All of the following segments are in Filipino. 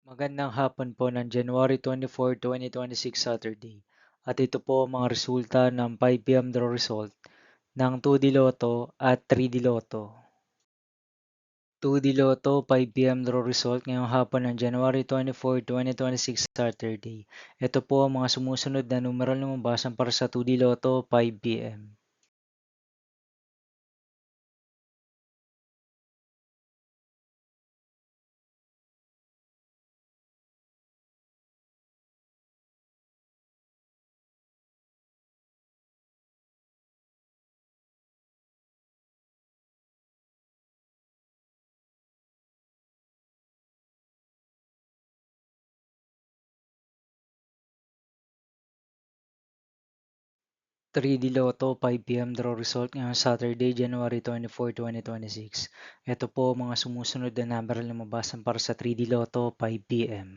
Magandang hapon po ng January 24, 2026 Saturday. At ito po ang mga resulta ng 5 p.m. draw result ng 2D Lotto at 3D Lotto. 2D Lotto 5 p.m. draw result ngayong hapon ng January 24, 2026 Saturday. Ito po ang mga sumusunod na numeral na mabasan para sa 2D Lotto 5 p.m. 3D Lotto 5 p.m. draw result ngayong Saturday, January 24, 2026. Ito po ang mga sumusunod na numeral na mabasan para sa 3D Lotto 5 p.m.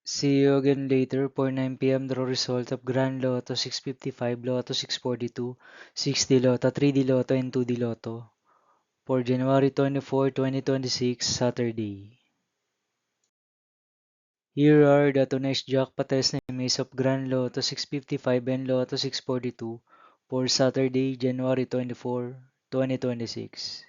'See you again later for 9 p.m. draw result of Grand Lotto 655, Lotto 642, 6D Lotto, 3D Lotto, and 2D Lotto for January 24, 2026, Saturday. Here are the tonight's jackpot estimates of Grand Lotto 655 and Lotto 642 for Saturday, January 24, 2026.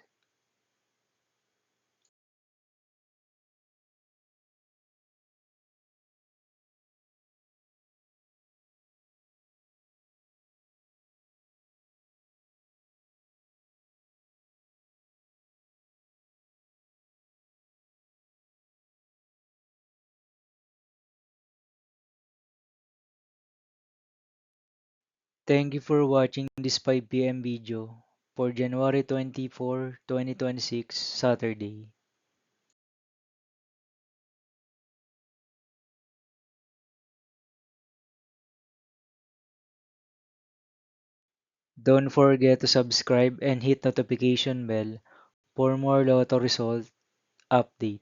Thank you for watching this 5 p.m. video for January 24, 2026, Saturday. Don't forget to subscribe and hit notification bell for more Lotto result update.